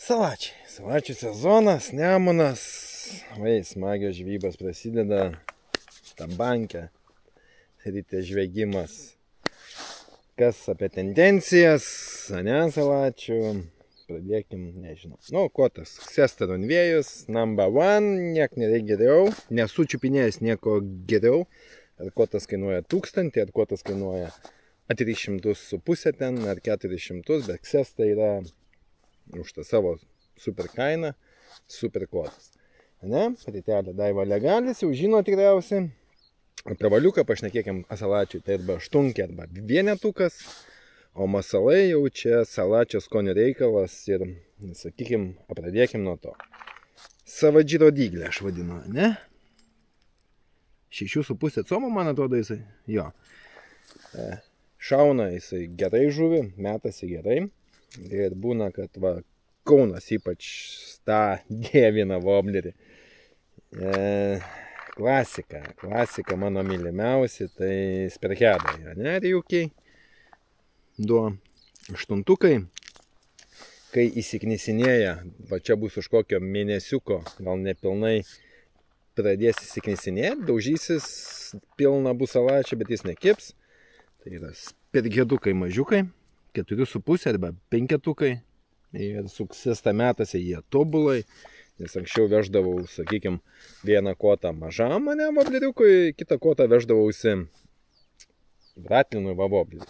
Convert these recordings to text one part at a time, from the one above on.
Salačių sezonas, Nemunas, smagios žvybos prasideda, Tabankė, ryte žvegimas. Kas apie tendencijas, salačių, pradėkim, nežinau. Kotas, Sestoronvėjus, number one, niek nereikia geriau, nesu čiupinėjęs nieko geriau. Ar kotas kainuoja 1000, ar kotas kainuoja 300,5 ten, ar 400, bet Sesta yra už tą savo super kainą, super kotas. Rytelė Daiva Legalis, jau žino tikriausiai. Apie valiuką pašnekėkim salačiui, tai arba aštunkė, arba vienetukas, o masalai jau čia salačio skonio reikalas ir, sakykim, pradėkim nuo to. Savadžiro dyglė aš vadinu, ne? 6,5 como, man atrodo, jisai, jo. Šauna jisai gerai žuvį, metasi gerai. Ir būna, kad Kaunas ypač tą dievina voblerį. Klasika mano mylimiausi, tai sperkedai, ne, riukiai. 2 aštuntukai. Kai įsiknisinėja, čia bus už kokio mėnesiuko, gal nepilnai, pradės įsiknisinėti, daužysis, pilna bus salačio, bet jis nekips. Tai yra spergedukai mažiukai, 4,5 arba 5. Ir suksis tą metasi jie tobulai, nes anksčiau veždavau, sakykim, vieną kotą mažam mane vobleriukui, kitą kotą veždavausi ratlinui vobleriui.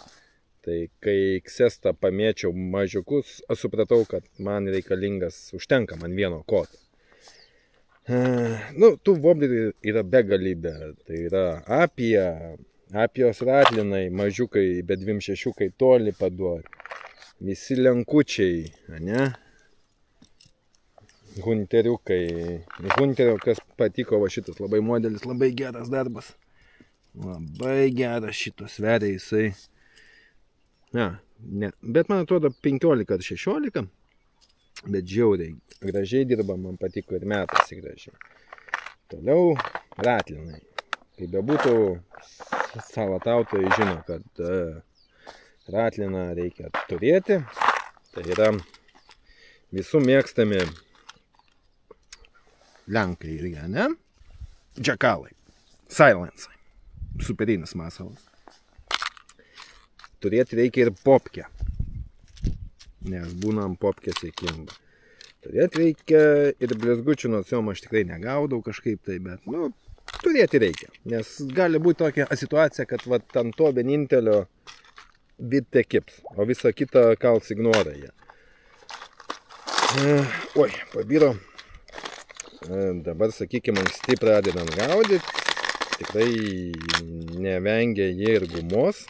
Tai kai Sestą pamėčiau mažiukus, aš supratau, kad man reikalingas, užtenka man vieno koto. Tų voblerių yra begalybė, tai yra apijos ratlinai, mažiukai, bet 26 toli paduoti. Visi lenkučiai, ne? Hunteriukai. Hunterio, kas patiko, šitas labai modelis, labai geras darbas. Labai geras šitas sveria jisai. Bet man atrodo 15 ar 16. Bet žiauriai gražiai dirba, man patiko ir metasi gražiai. Toliau ratlinai. Kai bebūtų, salatautojai žino, kad ratliną reikia turėti. Tai yra visų mėgstami lenkai irgi, ne? Džakalai. Silencai. Superinis masalas. Turėti reikia ir popkę. Nes būnam popkėse kimba. Turėti reikia ir blizgučių, nors jom aš tikrai negaudau kažkaip tai, bet, turėti reikia. Nes gali būti tokia situacija, kad ant to vienintelio bitė kips, o visą kitą kals ignorą jie. Oi, pabiro. Dabar, sakykime, anksti pradedant gaudyti, tikrai nevengia jie ir gumos,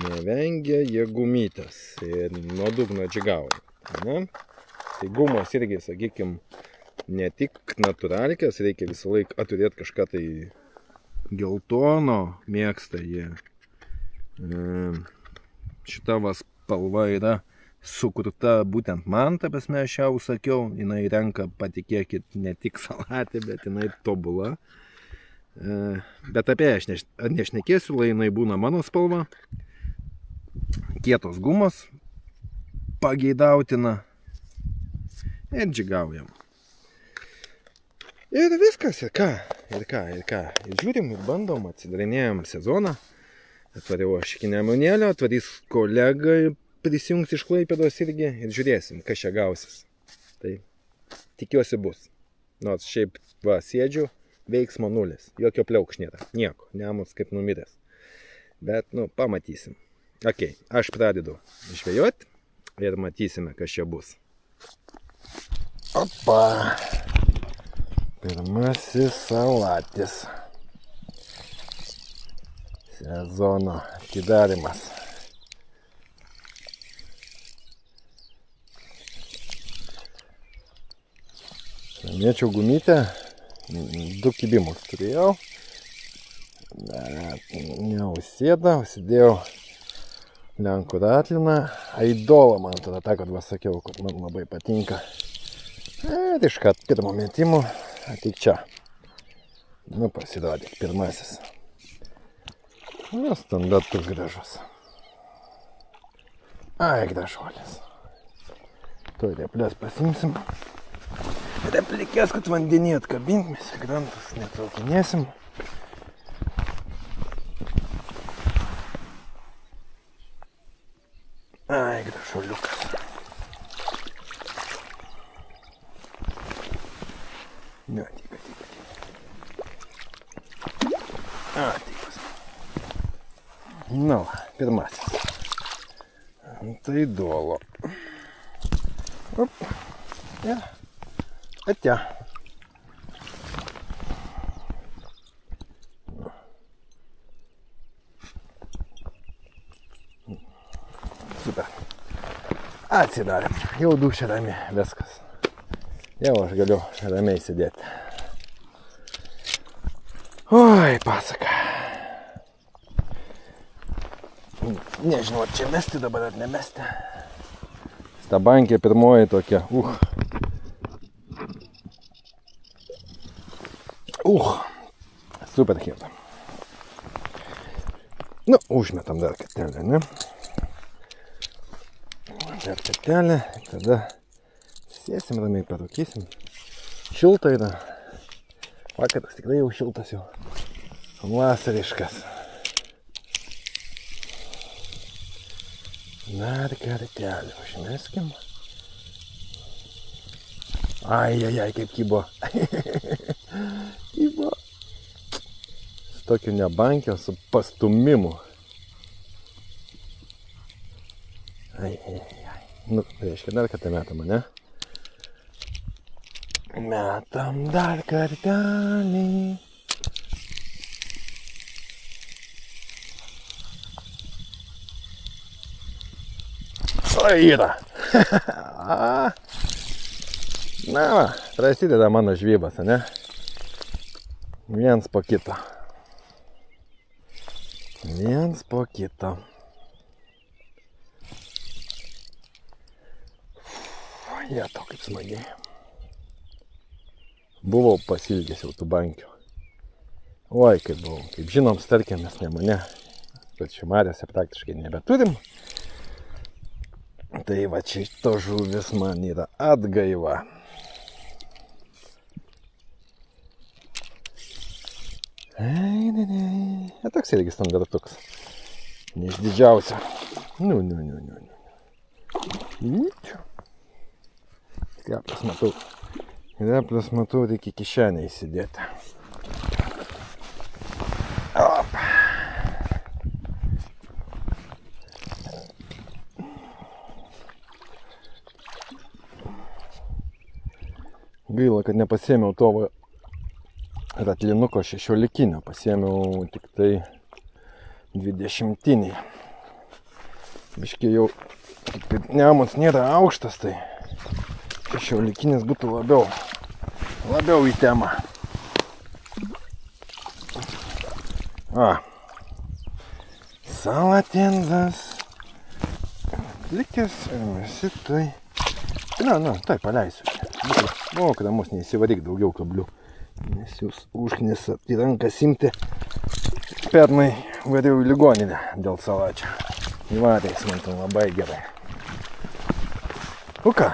nevengia jie gumytės ir nuo dugno džigauja. Tai gumos irgi, sakykime, ne tik natūralkės, reikia visą laiką turėti kažką tai geltono, mėgsta jie. Šita spalva yra sukurta būtent man, ta prasme, aš jau sakiau, jinai renka, patikėkit, ne tik salatį, bet jinai tobula. Bet apie aš nešnekėsiu, lai jinai būna mano spalva. Kietos gumos, pageidautina ir džigaujam. Ir viskas, ir ką. Ir žiūrim, ir bandom, atsidarinėjom sezoną. Atvariau aš iki Nemunėlio, atvarys kolegai, prisijungs iš Klaipėdos irgi ir žiūrėsim, kas čia gausis. Tai tikiuosi bus. Nors šiaip sėdžiu, veiksmo nulis, jokio pliaukš nėra, nieko, Nemunas kaip numiręs. Bet, pamatysim. Ok, aš pradedu žvejoti ir matysime, kas čia bus. Opa! Pirmasis salatis. Sezono atidarimas. Mėčiau gumytę, 2 kibimus turėjau, bet neužsėda, užsidėjau lenkų ratliną, aidolą man tada tą, kad sakiau, kad man labai patinka. Ir iškart pirmo mėtimo, ateik čia. Pasirodyk, pirmasis. Standartus gražus. Ai, gražuolis. Tuoj replės pasimsim. Replikės, kad vandenį atkabint, mes į krantus netraukinėsim. Ai, gražuoliukas. Ne, tik. Tikas. Nu, pirmasis. Tai duolo. Op. Ja. Atja. Super. Atsidarėm. Jau dušė ramiai. Viskas. Jau aš galiu ramiai sėdėti. Oi, pasaka. Nežinau, ar čia mesti dabar ar nemesti. Stabankė pirmoji tokia. Super kieta. Nu, užmetam dar kartelę, ne? Dar kartelę, tada sėsim ramiai, parūkysim. Šilta yra. Vakaras tikrai jau šiltas jau. Vasariškas. Dar kartelį užmeskim. Ai, kaip kybo. Kybo. Su tokiu nebankio, su pastumimu. Ai. Nu, reiškia, dar kartą metam, ne? Metam dar kartelį. O, yra. Na, va, prasideda mano žvybas, ne? Viens po kito. Viens po kito. Jie to kaip smagiai. Buvau pasilgęs jau tų bankių. Oi, kaip buvau. Kaip žinom, starkėmės Nemune. Bet Šimarėse praktiškai nebeturim. Tai va, čia to žuvis man yra atgaiva. Toks irgi standartuks. Ne iš didžiausio. Nu. Reples matau, reikia kišenę įsidėti. Op. Gaila, kad nepasiėmiau to ratlinuko 16, pasiėmiau tik tai 20. Biškai jau, kaip Nemunas nėra aukštas, tai 16 būtų labiau į temą. Salatindas. Likęs ir visi tai. Tai paleisiu. Kad mus neįsivaryk daugiau kablių. Nes jūs užknisat į rankas imti. Pernai variau į ligoninę dėl salačio. Įvarės man ten labai gerai. O ką?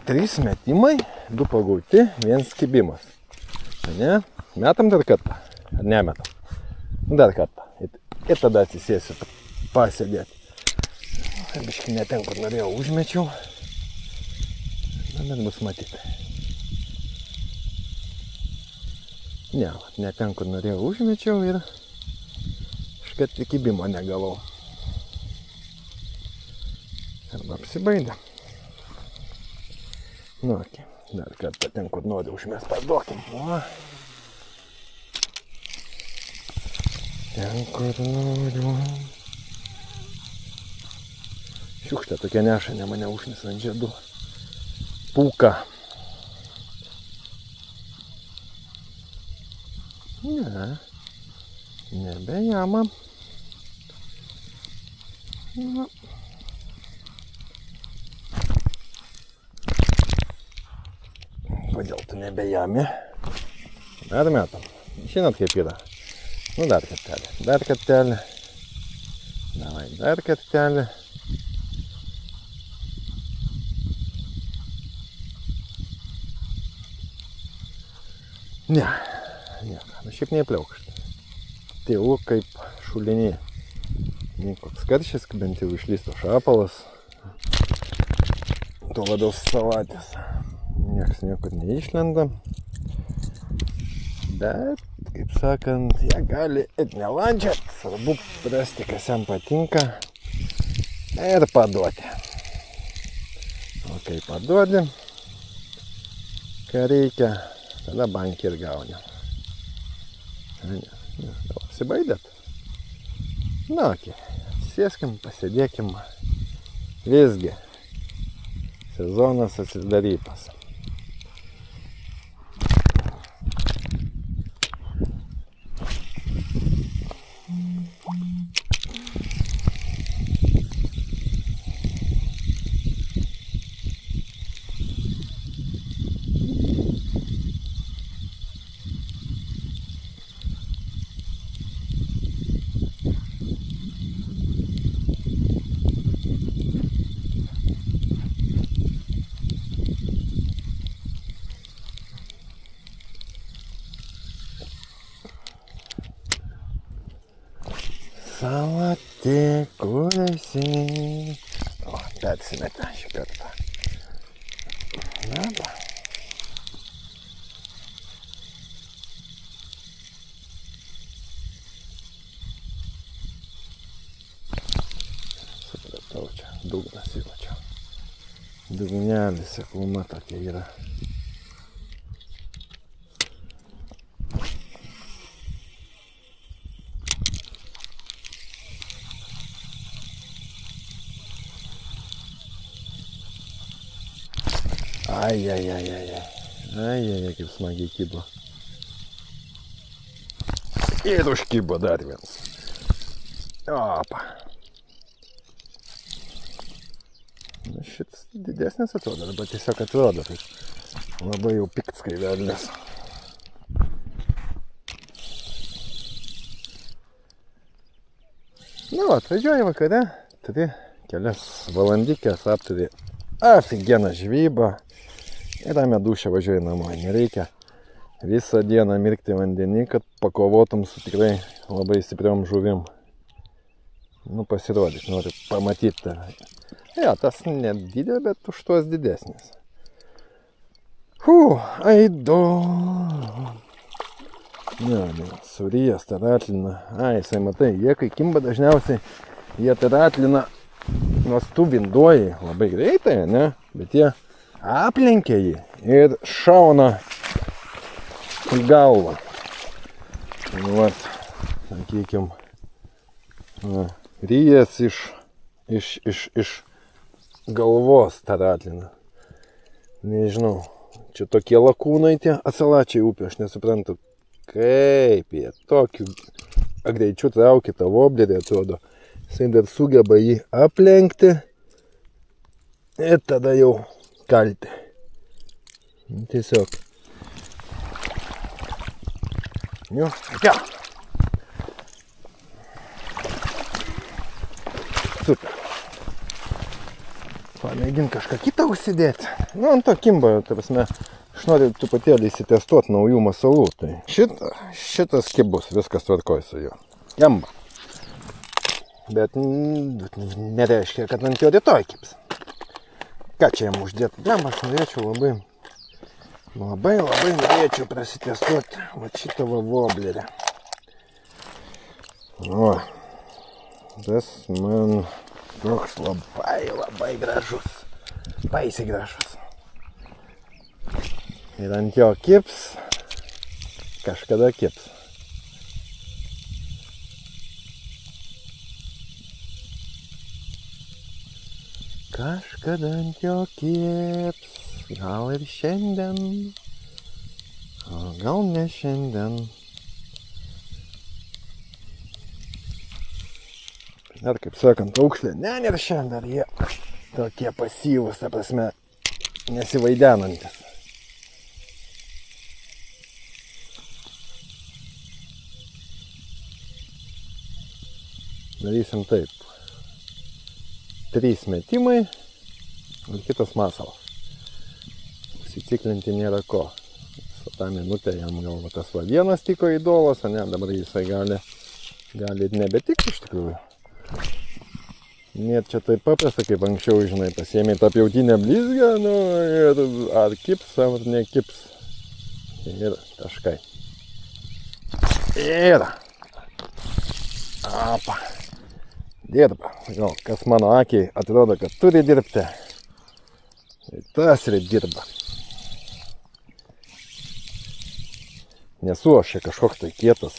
3 metimai, 2 pagauti, 1 kibimas. Ne? Metam dar kartą? Ar nemetam? Dar kartą. Ir tada atsisėsiu pasėdėti. Biškai ne ten, kur norėjau, užmečiau. Bet bus matyti. Ne ten, kur norėjau, užmečiau ir iškart kibimo negavau. Arba apsibaidė. Nu, dar kartą ten, kur noriu užmest, paduokim. Ten, kur noriu. Šiukšlė tokia neša, ne mane užmis ant žiedų. Pūka. Ne, nebejama. Kodėl tu nebejami? Dar metam. Žinot, kaip yra. Nu, dar kartelį. Dar kartelį. Davai, dar kartelį. Ne, nu šiaip nepliaukšta. Tylu kaip šulinį. Koks karšis, bent jau išlysto šapalas. Tuo labiau salatės. Niekas niekur neišlenda. Bet, kaip sakant, jie gali ir nelandžiat. Svarbu prasti, kas jam patinka. Ir paduoti. O kai paduodi, ką reikia, tada bankį ir gauni. Pasibaidėt? Na, okei. Atsisėskim, pasėdėkim. Visgi. Sezonas atsidarytas. Salatė, kur esi? O, persimetė šį kartą. Dabar. Supratau, čia dugnas jau čia. Dugnelis, sekluma tokia yra. Ai, kaip smagiai kybo. Ir užkybo dar vienas. Opa. Šitas didesnis atrodo, arba tiesiog atrodo, tai labai jau pikts kaivelės. Na, atvažiuoji vakare, turi kelias valandikės, apturi aфиgeną žvybą. Ir ramią dušę važiuoji namo. Nereikia visą dieną mirkti vandenį, kad pakovotum su tikrai labai stipriom žuvim. Nu, pasirodyt, noriu pamatyti tave. Ja, tas nedidelė, bet už tuos didesnis. Aidu. Ne, surijas taratlina. Ai, jisai matai, jie kai kimba dažniausiai, jie taratlina, nors tu vinduoji labai greitai, ne? Bet jie aplenkia jį ir šauna į galvą. Vat, sakykim, ryjas iš galvos taratlina. Nežinau, čia tokie lakūnai tie asalačiai upė, aš nesuprantu, kaip jie tokiu greičiu traukia tą voblerį, atrodo. Jisai dar sugeba jį aplenkti ir tada jau kalti. Tiesiog. Jo, atėjo. Super. Pamėgint kažką kitą užsidėti. Nu, ant to kimbo, ta prasme, aš noriu truputėlį įsitestuoti naujų masalų. Tai šitas kibus, viskas tvarkoj su juo. Jamba. Bet nereiškia, kad ant jo rytoj kibs. Ką čia jam uždėti? Aš norėčiau labai norėčiau prasitestuoti va šitą voblerį. O, tas man toks labai gražus. Baisiai gražus. Ir ant jo kibs, kažkada kibs. Kažkada ant jo kibs, gal ir šiandien, o gal ne šiandien. Dar, kaip sakant, aukšlė neneršia, dar jie tokie pasyvūs, ta prasme, nesivaidenantis. Darysim taip. 3 metimai ir kitas masalas. Įsiciklinti nėra ko. tą minutę jam gal tas va vienas tiko įdolas, ne, dabar jisai gali nebetikti iš tikrųjų. Net čia taip paprasta, kaip anksčiau, žinai, pasiėmė tą pjautinę blizgę, nu, ir ar kips, ar nekips. Ir taškai. Ir. Apa. Dirba. Gal, kas mano akiai atrodo, kad turi dirbti. Tas ir dirba. Nesu aš čia kažkoks tai kietas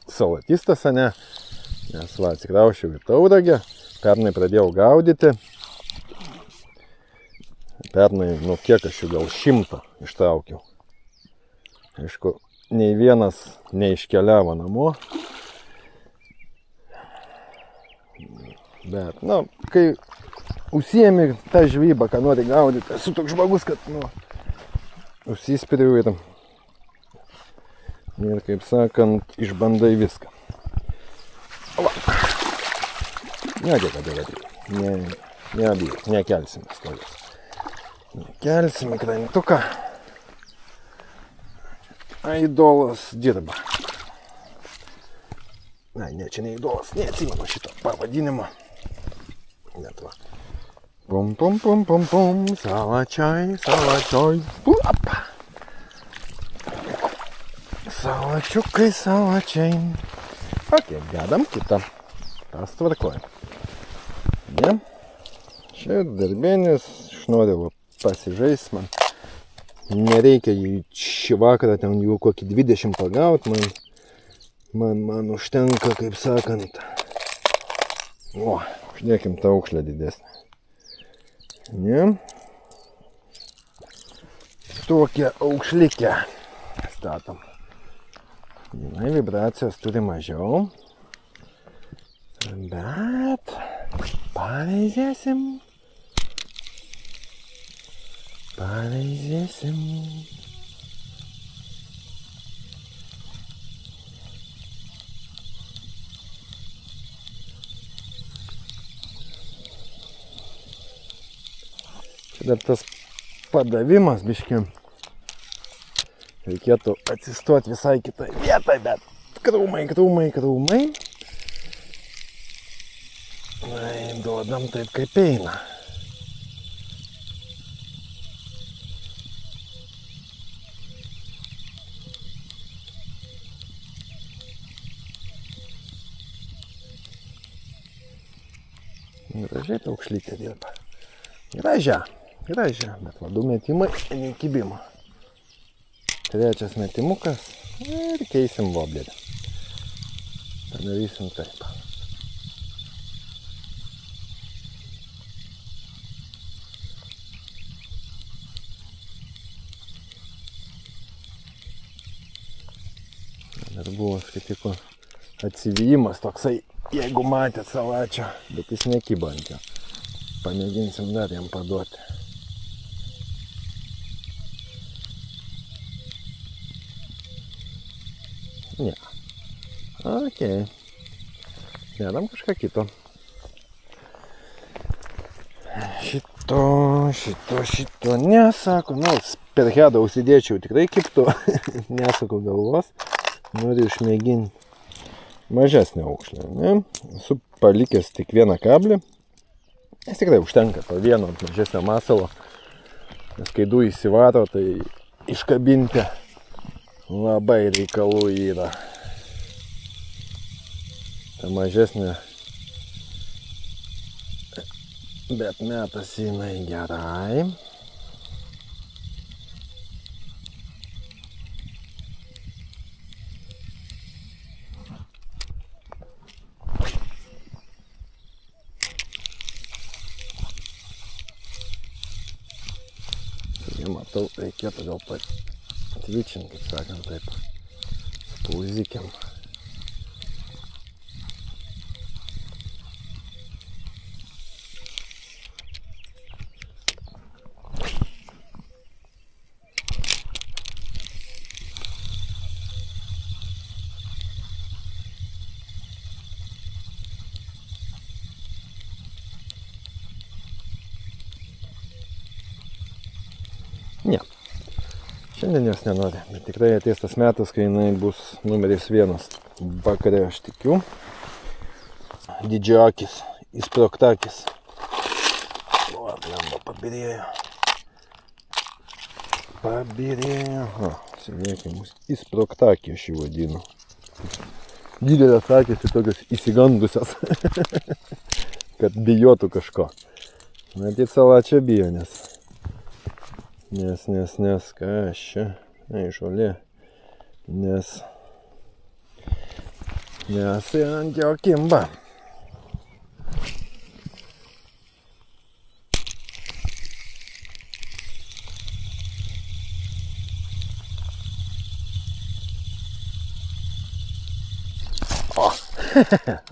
salatistas, ne? Nes va, atsikraušiau į Tauragę. Pernai pradėjau gaudyti. Pernai, nu kiek aš jų gal 100 ištraukiau. Aišku, nei vienas neiškeliavo namo. Bet, nu, kai užsiemi tą žvybą, ką nori gaudyti, esu toks žmogus, kad, nu, užsispiriu ir, kaip sakant, išbandai viską. Va. Nekelsim stovės. Nekelsim į krantuką. Aidolas dirba. Ne, čia ne aidolas, neatsimenu šito pavadinimo. Net va. Pum, pum, pum, pum, pum, salačiai, pup. Salačiukai, salačiai. Ok, dedam kitą. Tas tvarkoja. Ne? Čia darbėnis, aš noriu pasižais man. Nereikia šį vakarą ten jų kokį 20 pagaut, man užtenka, kaip sakant. O, uždėkim tą aukšlę didesnį. Ne? Tokią aukšlikę statom. Jinai vibracijos turi mažiau. Bet paveizėsim. Čia dar tas padavimas biški. Reikėtų atsistoti visai kitai vietai, bet krūmai. Duodam taip, kaip eina. Gražiai ta aukšlytė dirba. Gražia, bet va 2 metimai, nekibimo. 3 metimukas ir keisim voblerį. Padarysim taip. Dar buvo skaitiko atsivijimas toksai, jeigu matėt salačio, bet jis nekyba ant jo. Pamėginsim dar jam paduoti. Ne. Ok. Dedam kažką kito. Šito nesako. Nu, per hedą užsidėčiau tikrai kiptų. Nesako galvos. Noriu išmėginti mažesnę aukšlę. Ne? Esu palikęs tik vieną kablį. Nes tikrai užtenka to vieno mažesnio masalo. Nes kai du įsivaro, tai iškabinti labai reikalų yra. Ta mažesnė, bet metas jinai gerai. Matau, reikėtų gal patvičinti, kaip sakant, taip, spauzikiam. Ne. Šiandien jos nenori, bet tikrai ateis tas metas, kai jinai bus numeris 1 vakare, aš tikiu. Didžiakis, įsproktakis. O, blemba, pabirėjo. Sėdėkime, įsproktakį aš jį vadinu. Didelės akės ir tokios įsigandusios, kad bijotų kažko. Matyt, salačia bijo, nes, kas čia, žolė, nes ant jo kimba.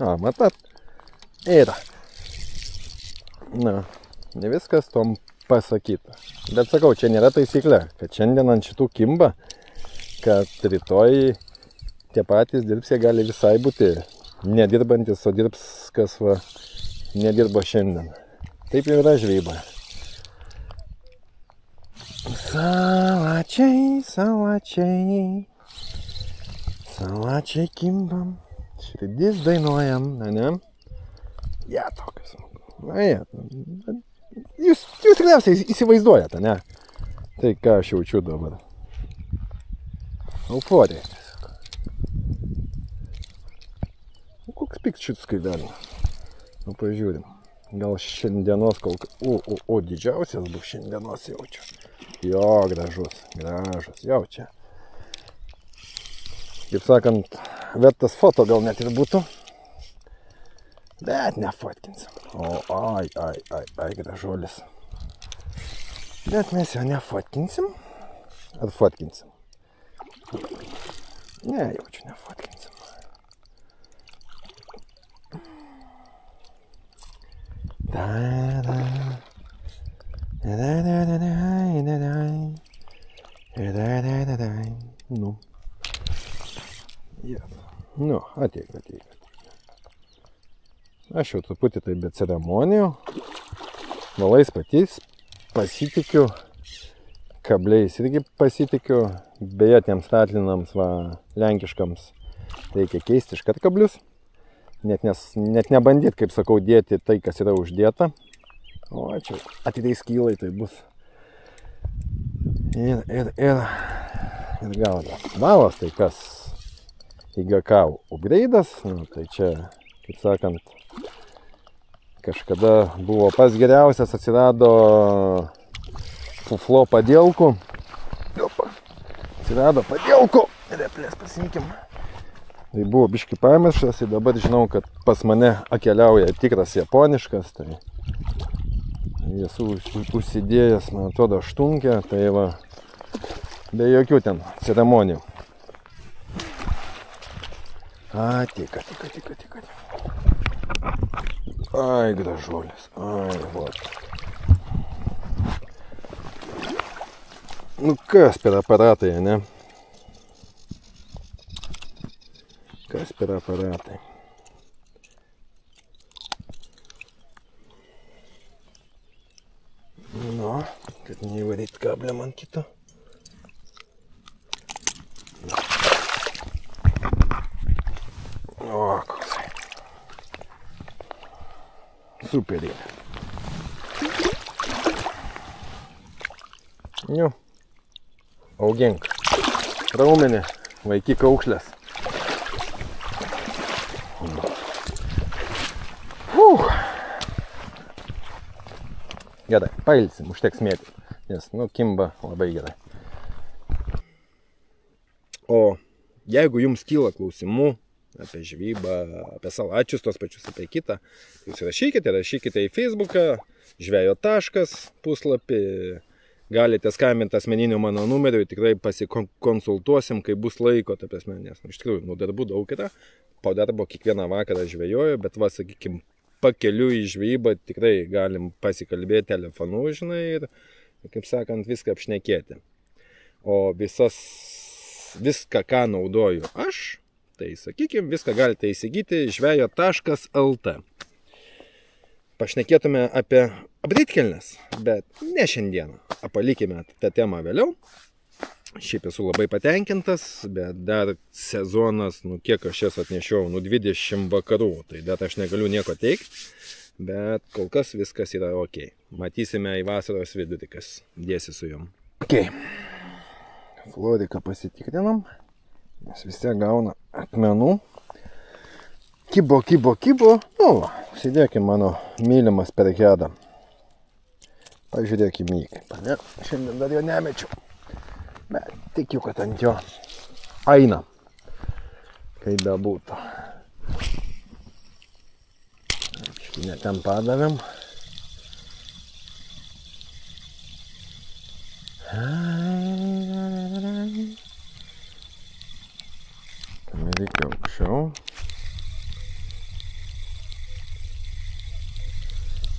O, matat, yra. Na, ne viskas tom pasakyta. Bet sakau, čia nėra taisyklė, kad šiandien ant šitų kimba, kad rytoj tie patys dirbs, jie gali visai būti nedirbantis, o dirbs, kas va nedirbo šiandien. Taip jau yra žvejyba. Salačiai kimbam. Širdis dainuojam, ne? Ja, tokius. Jūs tikriausiai įsivaizduojate, ne? Tai ką aš jaučiu dabar. Euforija. Koks pikčiuts skaidelė. Nu, pažiūrim. Gal šiandienos o didžiausias bus šiandienos jaučiu. Jo, gražus, jau čia. Kaip sakant, vertas foto gal net ir būtų, bet nefotkinsim. O, ai, gražuolis. Bet mes jo nefotkinsim. Ar fotkinsim? Ne, jaučiu, nefotkinsim. Nu. Nu, ateik. Aš jau truputį tai be ceremonijų. Valais patys pasitikiu. Kabliais irgi pasitikiu. Beje, tiems ratlinams, lenkiškams, reikia keisti iškart kablius. Net nebandyt, kaip sakau, dėti tai, kas yra uždėta. O, čia atidai skylai tai bus. Ir gauda. Valas tai kas? IGK upgrade'as, tai čia, kaip sakant, kažkada buvo pas geriausias, atsirado fuflo padėlkų. Replės pasimkim. Tai buvo biški pamirštas ir dabar žinau, kad pas mane atkeliauja tikras japoniškas. Tai esu užsidėjęs, man atrodo, aštunkę, tai va, be jokių ten ceremonijų. Tik. Ai, gražuolis. Ai, vot. Nu, kas per aparatai, ne? Kas per aparatai? Nu, kad neįvaryt kablę man kito. O, koksai. Superį. Nu, augink. Raumenį, vaikyk aukšlės. Gerai, pailsim, užteks mėtyti, nes, kimba labai gerai. O jeigu jums kyla klausimų apie žvejybą, apie salačius, tos pačius, apie kitą, jūs rašykite į Facebooką, žvejo taškas puslapį, galite skambinti asmeniniu mano numeriu, tikrai pasikonsultuosim, kai bus laiko, ta prasme, nes iš tikrųjų, darbų daug yra, po darbo kiekvieną vakarą žvejoju, bet sakykim, pakeliu į žvejybą tikrai galim pasikalbėti telefonu, žinai, ir, kaip sakant, viską apšnekėti. O viską, ką naudoju aš, tai, sakykim, viską galite įsigyti žvejo.lt. Pašnekėtume apie apdaitkelnes, bet ne šiandieną. Palikime tą temą vėliau. Šiaip esu labai patenkintas, bet dar sezonas, kiek aš jas atnešiau, 20 vakarų, tai dar aš negaliu nieko teikti, bet kol kas viskas yra ok. Matysime į vasaros vidurį, kas dėsi su jom. Ok, Floriką pasitikrinam, nes vis tiek gauna akmenų. Kibo, sėdėkim mano mylimas Sperheda. Pažiūrėkim jį, kaip, ne? Šiandien dar jo nemečiau. Bet tikiu, kad ant jo eina, kaip bebūtų. Ne ten padavėm. Tam reikia aukščiau.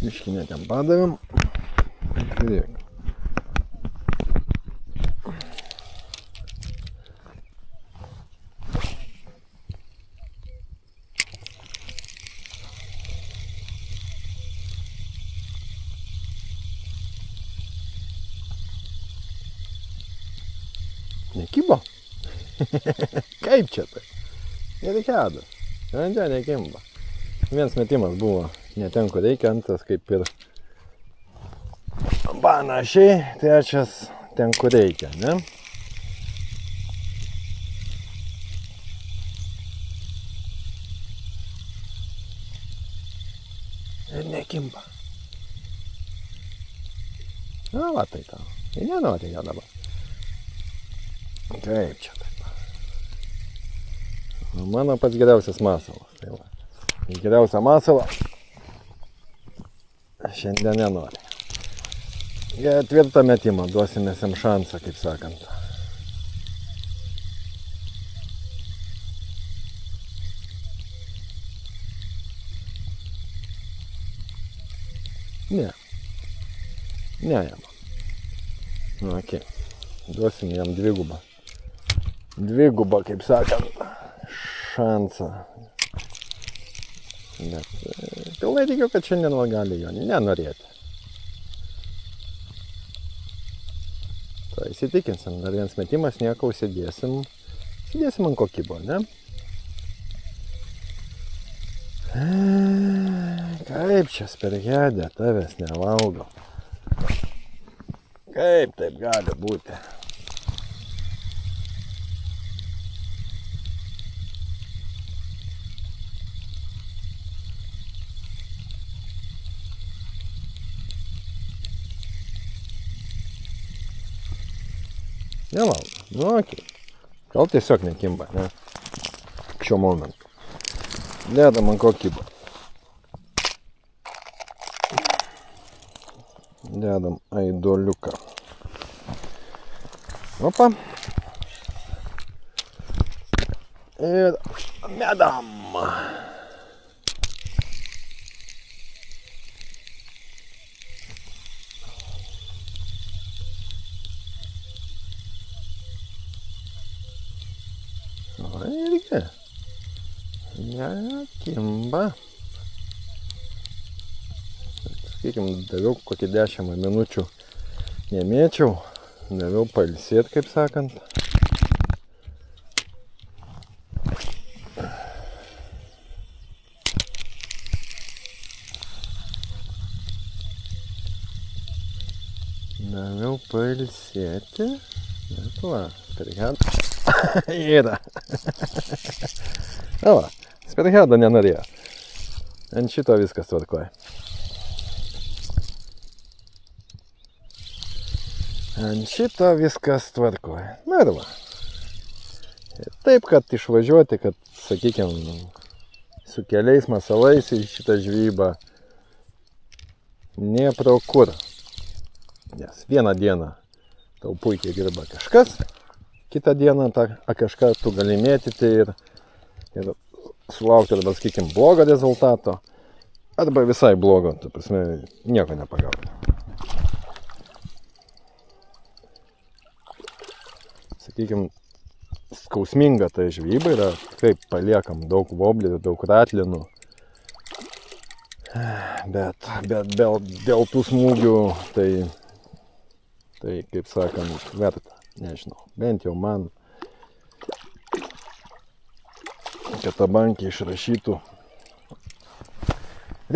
Miškinė ten padavėm. Žiūrėk. Nekibo? Kaip čia tai? Nereikėdo. Vandė nekimba. Vienas metimas buvo ne ten, kur reikia, antras kaip ir panašiai, trečias ten, kur reikia, ne? Ir nekimba. Na, va tai tau. Ir nenori jo dabar. Kaip čia taip. Mano pats geriausias masalas. Tai va. Geriausią masalą šiandien nenori. Tvirtą metimą duosime jam šansą, kaip sakant. Ne. Ne jam. Nu, ok. Duosim jam dvigubą. Dvigubą, kaip sakant, šansą. Bet pilnai tikiu, kad šiandien gali jo nenorėti. Tai įsitikinsim, dar vienas metimas, nieko užsidėsim. Sėdėsim ant kokybo, ne? Kaip čia Sperhedė, tavęs nevalgo. Kaip taip gali būti? Nevalgo. Nu, okei. Gal tiesiog nekimba, ne? Šiuo momentu. Dėdam ant kokybą. Dėdam aiduoliuką. Opa. Ir medam. O, irgi. Nekimba. Sakykim, daviau kokį 10 minučių nemėčiau. Daviau pailsėti, kaip sakant. Daviau pailsėti. Bet va, Sperheda. Yra. Na va, Sperheda nenorėjo. Ant šito viskas tvarkoja. Ant šito viskas tvarkoja. Na ir va. Taip, kad išvažiuoti, kad, sakykime, su keliais masalais į šitą žvejybą nė pro kur. Nes vieną dieną tau puikiai dirba kažkas, kitą dieną tą kažką tu gali mėtyti ir sulaukti arba, sakykime, blogo rezultato, arba visai blogo, tu prasme, nieko nepagauti. Sakykime, skausminga tai žvejyba yra, kaip paliekam daug voblerių, daug ratlinų, bet dėl tų smūgių tai kaip sakant, verta. nežinau, bent jau man, kad ta bankė išrašytų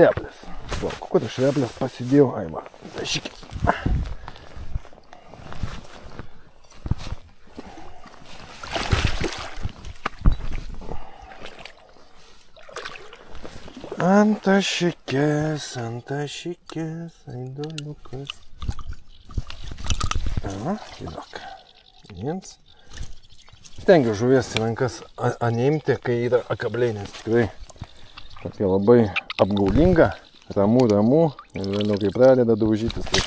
replės. Kur aš replės pasidėjau? Ai va, tašykit. Antašikės, aidoliukas. Tiesiog. Jiems. Stengiu žuvies į rankas neimti, kai yra akabliai, nes tikrai tokia labai apgaulinga, ramu, ir vėliau kai pradeda daužytis, tai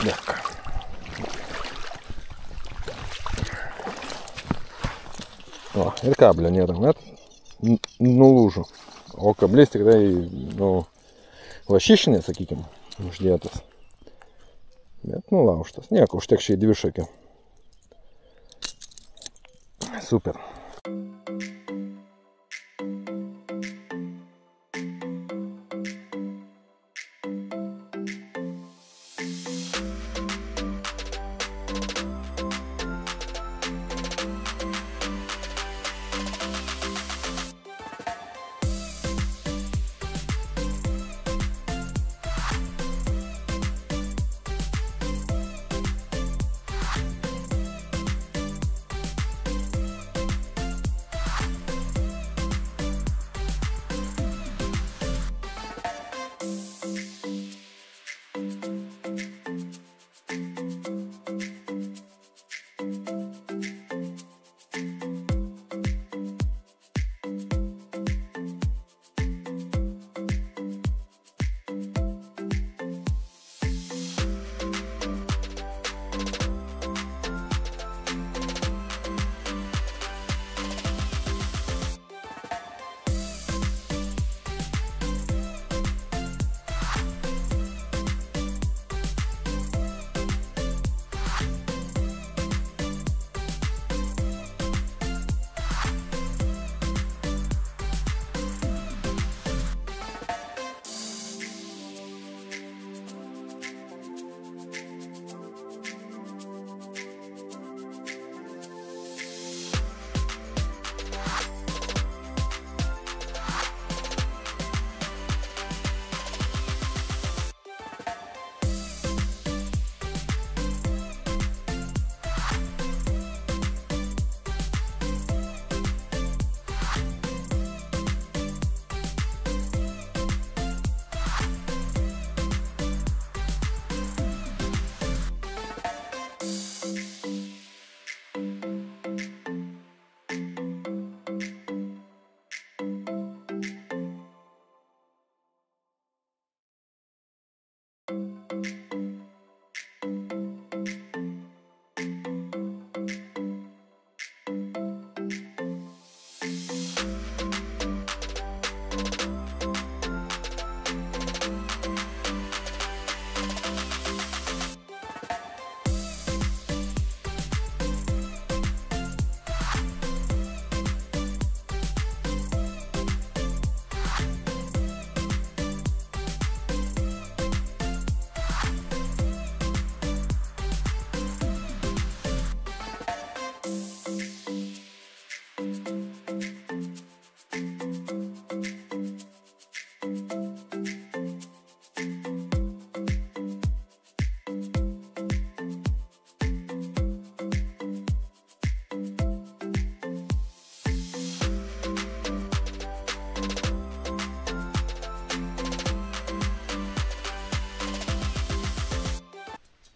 bėk. O, ir kablio nėra, net nulūžo, o kablis tikrai, lašišinė, sakykime, uždėtas. Bet nulaužtas. Nieko, užteks šiai dvišakio. Super.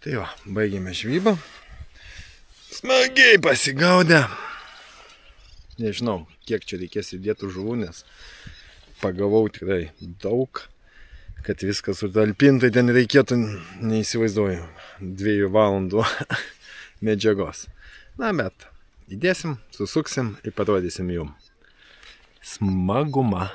Tai va, baigėme žvybą. Smagiai pasigaudę. Nežinau, kiek čia reikės įdėtų žuvų, nes pagavau tikrai daug. Kad viskas sutalpintai, ten reikėtų, neįsivaizduoju, 2 valandų medžiagos. Na, bet įdėsim, susuksim ir parodysim jum. Smagumą.